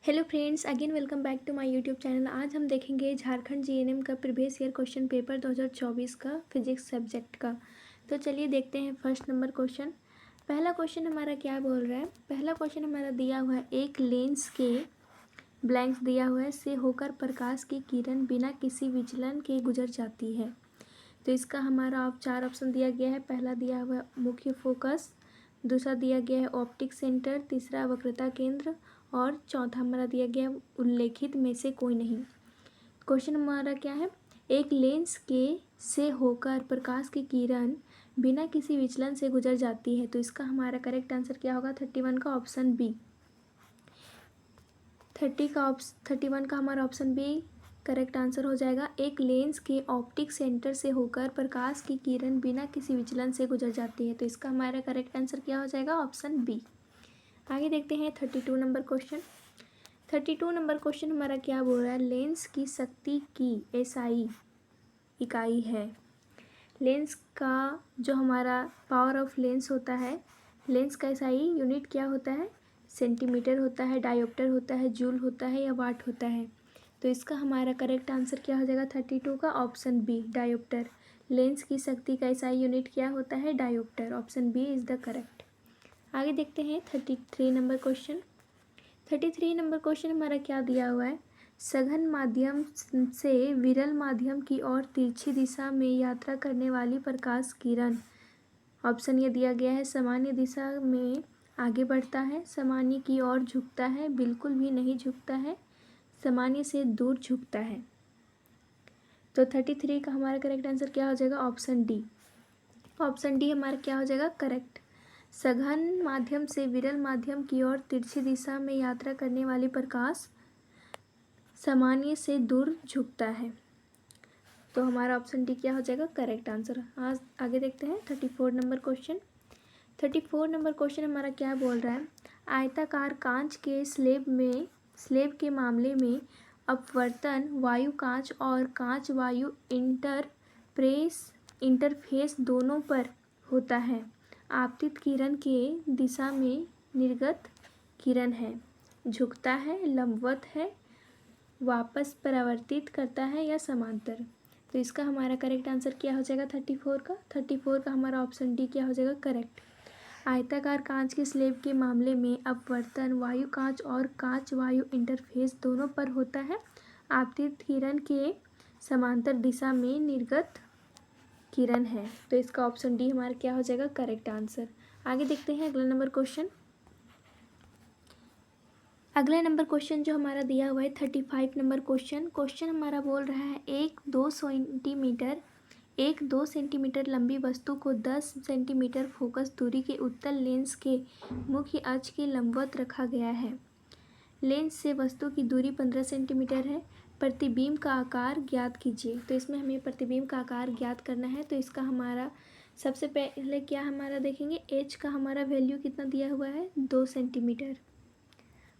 Hello friends, again welcome back to my YouTube channel. आज हम देखेंगे झारखंड जीएनएम का प्रीवियस ईयर क्वेश्चन पेपर 2024 का फिजिक्स सब्जेक्ट का। तो चलिए देखते हैं फर्स्ट नंबर क्वेश्चन। पहला क्वेश्चन हमारा क्या बोल रहा है। पहला क्वेश्चन हमारा दिया हुआ है, एक लेंस के ब्लैंक्स दिया हुआ है से होकर प्रकाश की किरण बिना किसी विचलन के गुजर जाती है। तो इसका हमारा चार ऑप्शन दिया गया है। पहला दिया हुआ है मुख्य फोकस, दूसरा दिया गया है ऑप्टिक सेंटर, तीसरा वक्रता केंद्र और चौथा हमारा दिया गया है उल्लेखित में से कोई नहीं। क्वेश्चन हमारा क्या है, एक लेंस के से होकर प्रकाश की किरण बिना किसी विचलन से गुजर जाती है। तो इसका हमारा करेक्ट आंसर क्या होगा, 31 का ऑप्शन बी। 31 का हमारा ऑप्शन बी करेक्ट आंसर हो जाएगा। एक लेंस के ऑप्टिक सेंटर से होकर प्रकाश की किरण बिना किसी विचलन से गुजर जाती है। तो इसका हमारा करेक्ट आंसर क्या हो जाएगा, ऑप्शन बी। आगे देखते हैं 32 नंबर क्वेश्चन। 32 नंबर क्वेश्चन हमारा क्या बोल रहा है, लेंस की शक्ति की एसआई इकाई है। लेंस का जो हमारा पावर ऑफ लेंस होता है, लेंस का एसआई यूनिट क्या होता है, सेंटीमीटर होता है, डायोप्टर होता है, जूल होता है या वाट होता है। तो इसका हमारा करेक्ट आंसर क्या हो जाएगा, 32 का ऑप्शन बी, डायोप्टर। लेंस की शक्ति का एसआई यूनिट क्या होता है, dioptre. Option B is the correct. आगे देखते हैं 33 नंबर क्वेश्चन। 33 नंबर क्वेश्चन हमारा क्या दिया हुआ है, सघन माध्यम से विरल माध्यम की ओर तिरछी दिशा में यात्रा करने वाली प्रकाश किरण। ऑप्शन ये दिया गया है, सामान्य दिशा में आगे बढ़ता है, सामान्य की ओर झुकता है, बिल्कुल भी नहीं झुकता है, सामान्य से दूर झुकता है। तो 33 का हमारा करेक्ट आंसर क्या हो जाएगा, ऑप्शन डी। ऑप्शन डी हमारा क्या हो जाएगा करेक्ट। सघन माध्यम से विरल माध्यम की ओर तिरछी दिशा में यात्रा करने वाली प्रकाश सामान्य से दूर झुकता है। तो हमारा ऑप्शन डी क्या हो जाएगा करेक्ट आंसर। आज आगे देखते हैं 34 नंबर क्वेश्चन। 34 नंबर क्वेश्चन हमारा क्या बोल रहा है, आयताकार कांच के स्लेब के मामले में अपवर्तन वायु कांच और कांच वायु इंटरफेस दोनों पर होता है। आपतित किरण के दिशा में निर्गत किरण है, झुकता है, लंबवत है, वापस परावर्तित करता है या समांतर। तो इसका हमारा करेक्ट आंसर क्या हो जाएगा 34 का। 34 का हमारा ऑप्शन डी क्या हो जाएगा करेक्ट। आयताकार कांच के स्लेब के मामले में अपवर्तन वायु कांच और कांच वायु इंटरफेस दोनों पर होता है। आपतित किरण के समांतर दिशा में निर्गत किरण है। तो इसका ऑप्शन डी हमारा क्या हो जाएगा करेक्ट आंसर। आगे देखते हैं अगला नंबर क्वेश्चन। अगला नंबर क्वेश्चन जो हमारा दिया हुआ है 35 नंबर क्वेश्चन। क्वेश्चन हमारा बोल रहा है, एक 2 सेंटीमीटर लंबी वस्तु को 10 सेंटीमीटर फोकस दूरी के उत्तल लेंस के मुख्य अक्ष के लंबवत रखा गया है। लेंस से वस्तु की दूरी 15 सेंटीमीटर है। प्रतिबिंब का आकार ज्ञात कीजिए। तो इसमें हमें प्रतिबिंब का आकार ज्ञात करना है। तो इसका हमारा सबसे पहले क्या हमारा देखेंगे, एच का हमारा वैल्यू कितना दिया हुआ है, 2 सेंटीमीटर।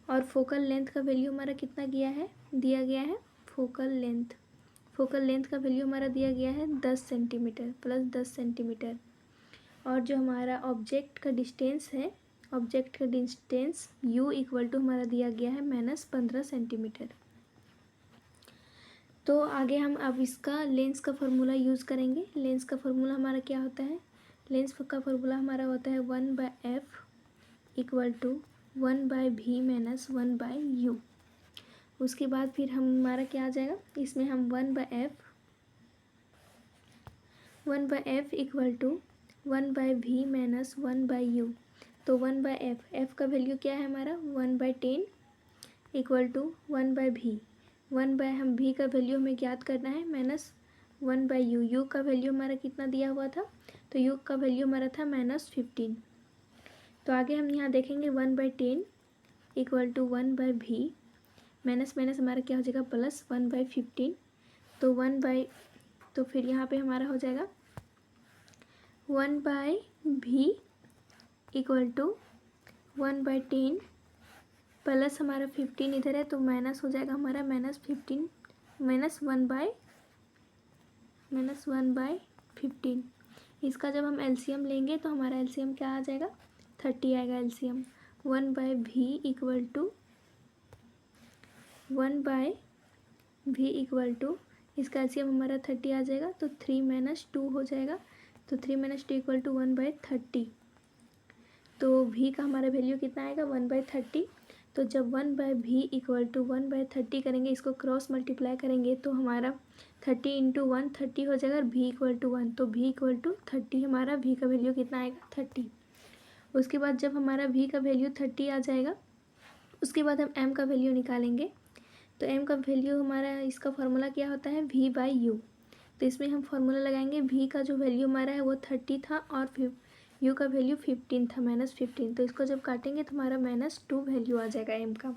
और फोकल लेंथ का वैल्यू हमारा कितना दिया गया है, फोकल लेंथ का वैल्यू हमारा दिया गया है 10 सेंटीमीटर प्लस 10 सेंटीमीटर। और जो हमारा ऑब्जेक्ट का डिस्टेंस u इक्वल टू हमारा दिया गया है -15 सेंटीमीटर। तो आगे हम अब इसका लेंस का फॉर्मूला यूज़ करेंगे। लेंस का फॉर्मूला हमारा क्या होता है, लेंस का फॉर्मूला हमारा होता है 1/f equal to 1/v minus 1/u। उसके बाद फिर हमारा क्या आ जाएगा, इसमें हम 1/f equal to 1/v minus 1/u। तो 1/f, f का वैल्यू क्या है हमारा 1/10 इक्वल टू 1/v। हम v का वैल्यू हमें ज्ञात करना है माइनस 1/u। u का वैल्यू हमारा कितना दिया हुआ था, तो u का वैल्यू हमारा था -15। तो आगे हम यहाँ देखेंगे 1/10 इक्वल टू 1/v माइनस हमारा क्या हो जाएगा प्लस 1/15। तो फिर यहाँ पे हमारा हो जाएगा 1/v इक्वल टू 1/10 प्लस हमारा 15 इधर है तो माइनस हो जाएगा हमारा -15 -1/15। इसका जब हम एलसीएम लेंगे तो हमारा एलसीएम क्या आ जाएगा, 30 आएगा LCM. 1/v equal to 1/v equal to, इसका एलसीएम हमारा 30 आ जाएगा, तो 3 - 2 हो जाएगा, तो 3 - 2 इक्वल टू 1/30। तो v का हमारा वैल्यू कितना आएगा 1/30। तो जब 1/v इक्वल टू 1/30 करेंगे, इसको क्रॉस मल्टीप्लाई करेंगे तो हमारा 30 × 1 30 हो जाएगा और v इक्वल टू 1, तो v इक्वल टू 30 हमारा v का वैल्यू कितना आएगा 30। उसके बाद जब हमारा v का वैल्यू 30 आ जाएगा, उसके बाद हम m का वैल्यू निकालेंगे। तो m का वैल्यू हमारा, इसका फार्मूला क्या होता है v/u। तो इसमें हम फार्मूला लगाएंगे, v का जो वैल्यू हमारा है वो 30 था और u का वैल्यू 15 था, -15। तो इसको जब काटेंगे तो हमारा -2 वैल्यू आ जाएगा m का।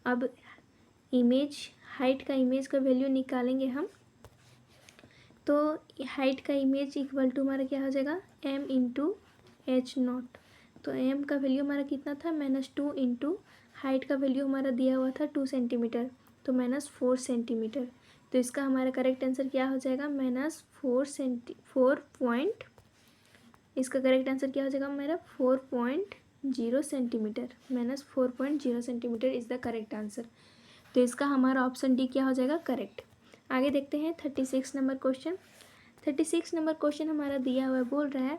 अब इमेज, हाइट का इमेज का वैल्यू निकालेंगे हम। तो हाइट का इमेज इक्वल टू हमारा क्या हो जाएगा m × h0। तो m का वैल्यू हमारा कितना था -2 इंटू हाइट का वैल्यू हमारा दिया हुआ था 2 सेंटीमीटर, तो -4 सेंटीमीटर। तो इसका हमारा करेक्ट आंसर क्या हो जाएगा इसका करेक्ट आंसर क्या हो जाएगा मेरा 4.0 centimetre, -4.0 centimetre is the correct answer. तो इसका हमारा ऑप्शन डी क्या हो जाएगा करेक्ट। आगे देखते हैं 36 नंबर क्वेश्चन। 36 नंबर क्वेश्चन हमारा दिया हुआ है, बोल रहा है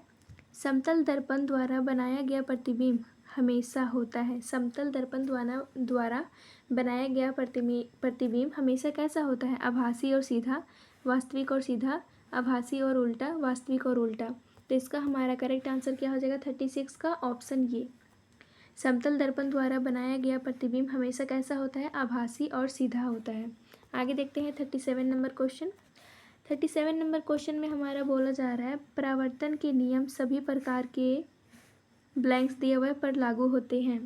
समतल दर्पण द्वारा बनाया गया प्रतिबिंब हमेशा होता है। समतल दर्पण द्वारा बनाया गया प्रतिबिंब हमेशा कैसा होता है, आभासी और सीधा, वास्तविक और सीधा, आभासी और उल्टा, वास्तविक और उल्टा। तो इसका हमारा करेक्ट आंसर क्या हो जाएगा 36 का ऑप्शन ये। समतल दर्पण द्वारा बनाया गया प्रतिबिंब हमेशा कैसा होता है, आभासी और सीधा होता है। आगे देखते हैं 37 नंबर क्वेश्चन। 37 नंबर क्वेश्चन में हमारा बोला जा रहा है परावर्तन के नियम सभी प्रकार के ब्लैंक्स दिए हुए पर लागू होते हैं।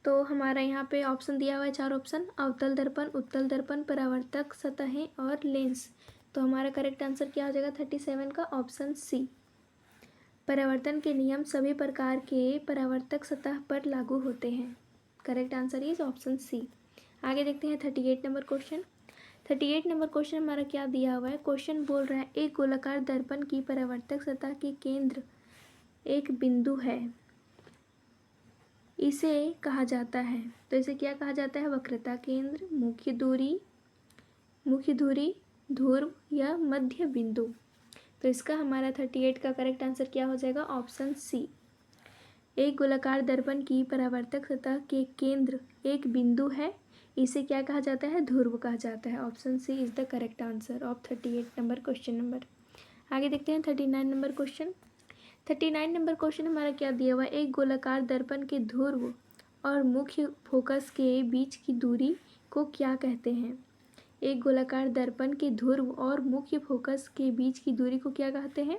तो हमारा यहाँ पे ऑप्शन दिया हुआ है 4 ऑप्शन, अवतल दर्पण, उत्तल दर्पण, परावर्तक सतहें और लेंस। तो हमारा करेक्ट आंसर क्या हो जाएगा 37 का ऑप्शन सी। परावर्तन के नियम सभी प्रकार के परावर्तक सतह पर लागू होते हैं। Correct answer is option C. आगे देखते हैं 38 नंबर क्वेश्चन। 38 नंबर क्वेश्चन हमारा क्या दिया हुआ है, क्वेश्चन बोल रहा है एक गोलाकार दर्पण की परावर्तक सतह के केंद्र एक बिंदु है, इसे कहा जाता है। तो इसे क्या कहा जाता है, वक्रता केंद्र, मुख्य धुरी, ध्रुव या मध्य बिंदु। तो इसका हमारा 38 का करेक्ट आंसर क्या हो जाएगा ऑप्शन सी। एक गोलाकार दर्पण की परावर्तक सतह के केंद्र एक बिंदु है, इसे क्या कहा जाता है, ध्रुव कहा जाता है। Option C is the correct answer of 38 number question number. आगे देखते हैं 39 नंबर क्वेश्चन। 39 नंबर क्वेश्चन हमारा क्या दिया हुआ है, एक गोलाकार दर्पण के ध्रुव और मुख्य फोकस के बीच की दूरी को क्या कहते हैं। एक गोलाकार दर्पण के ध्रुव और मुख्य फोकस के बीच की दूरी को क्या कहते हैं,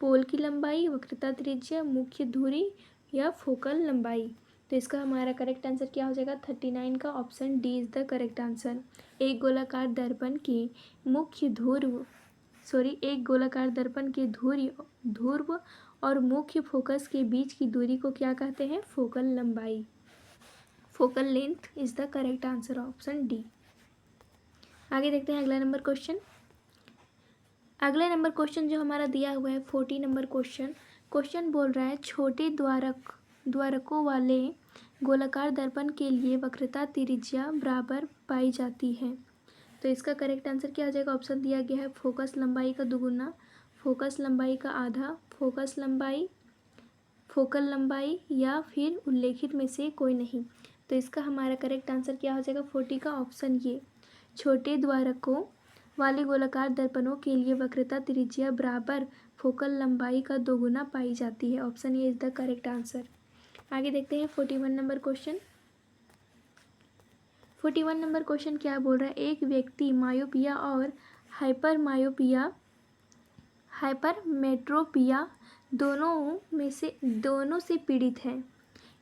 पोल की लंबाई, वक्रता त्रिज्या, मुख्य धुरी या फोकल लंबाई। तो इसका हमारा करेक्ट आंसर क्या हो जाएगा 39 का option D is the correct answer. एक गोलाकार दर्पण के एक गोलाकार दर्पण के ध्रुव और मुख्य फोकस के बीच की दूरी को क्या कहते हैं, फोकल लंबाई, focal length is the correct answer option D. आगे देखते हैं अगला नंबर क्वेश्चन। अगला नंबर क्वेश्चन जो हमारा दिया हुआ है 40 नंबर क्वेश्चन। क्वेश्चन बोल रहा है छोटे द्वारकों वाले गोलाकार दर्पण के लिए वक्रता त्रिज्या बराबर पाई जाती है। तो इसका करेक्ट आंसर क्या आ जाएगा, ऑप्शन दिया गया है फोकस लंबाई का दुगुना, फोकस लंबाई का आधा, फोकस लंबाई, फोकल लंबाई या फिर उल्लेखित में से कोई नहीं। तो इसका हमारा करेक्ट आंसर क्या हो जाएगा 40 का ऑप्शन ये। छोटे द्वारकों वाले गोलाकार दर्पणों के लिए वक्रता त्रिज्या बराबर फोकल लंबाई का दोगुना पाई जाती है। Option A is the correct answer. आगे देखते हैं 41 नंबर क्वेश्चन। 41 नंबर क्वेश्चन क्या बोल रहा है, एक व्यक्ति मायोपिया और हाइपरमेट्रोपिया दोनों से पीड़ित है।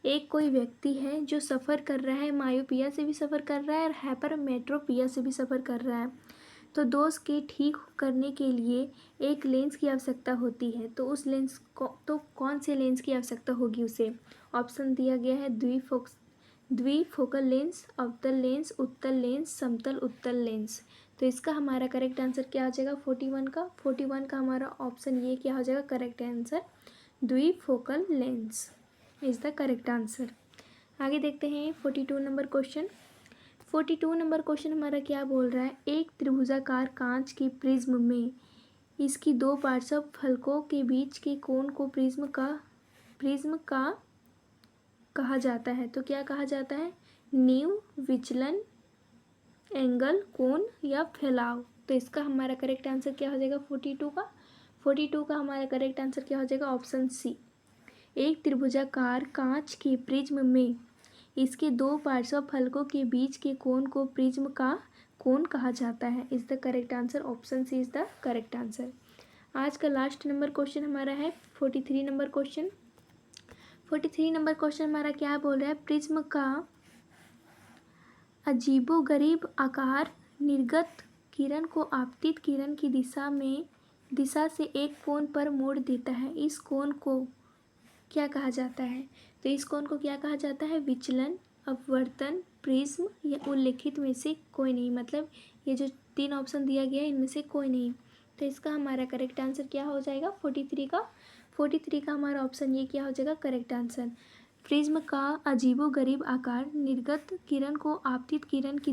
एक कोई व्यक्ति है जो सफ़र कर रहा है, मायोपिया से भी सफ़र कर रहा है और हाइपरमेट्रोपिया से भी सफ़र कर रहा है। तो दोष के ठीक करने के लिए एक लेंस की आवश्यकता होती है। तो उस लेंस को तो कौन से लेंस की आवश्यकता होगी उसे। ऑप्शन दिया गया है द्विफोकल लेंस, अवतल लेंस, उत्तल लेंस, समतल उत्तल लेंस। तो इसका हमारा करेक्ट आंसर क्या आ जाएगा 41 का। 41 का हमारा ऑप्शन ये क्या हो जाएगा correct answer, bifocal lens is the correct answer. आगे देखते हैं 42 नंबर क्वेश्चन। 42 नंबर क्वेश्चन हमारा क्या बोल रहा है, एक त्रिभुजाकार कांच के प्रिज्म में इसकी दो पार्श्व फलकों के बीच के कोण को प्रिज्म का कहा जाता है। तो क्या कहा जाता है, नींव, विचलन, एंगल, कोण या फैलाव। तो इसका हमारा करेक्ट आंसर क्या हो जाएगा 42 का हमारा करेक्ट आंसर क्या हो जाएगा ऑप्शन सी। एक त्रिभुजाकार कांच के प्रिज्म में इसके दो पार्श्व फलकों के बीच के कोण को प्रिज्म का कोण कहा जाता है। Is the correct answer, option C is the correct answer. आज का लास्ट नंबर क्वेश्चन हमारा है 43 नंबर क्वेश्चन। 43 नंबर क्वेश्चन हमारा क्या बोल रहा है, प्रिज्म का अजीबोगरीब आकार निर्गत किरण को आपतित किरण की दिशा से एक कोण पर मोड़ देता है। इस कोण को क्या कहा जाता है। तो इस कोण को क्या कहा जाता है, विचलन, अपवर्तन, प्रिज्म या उल्लेखित में से कोई नहीं। मतलब ये जो 3 ऑप्शन दिया गया है इनमें से कोई नहीं। तो इसका हमारा करेक्ट आंसर क्या हो जाएगा 43 का हमारा ऑप्शन ये क्या हो जाएगा करेक्ट आंसर। प्रिज्म का अजीबोगरीब आकार निर्गत किरण को आपतित किरण की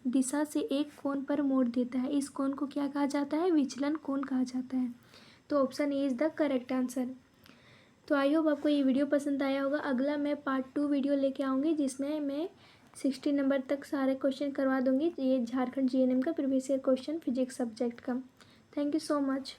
दिशा से एक कोण पर मोड़ देता है। इस कोण को क्या कहा जाता है, विचलन कोण कहा जाता है। तो option A is the correct answer. तो आई होप आपको ये वीडियो पसंद आया होगा। अगला मैं पार्ट 2 वीडियो लेके आऊँगी जिसमें मैं 60 नंबर तक सारे क्वेश्चन करवा दूँगी। ये झारखंड जीएनएम का previous year question physics subject का। Thank you so much.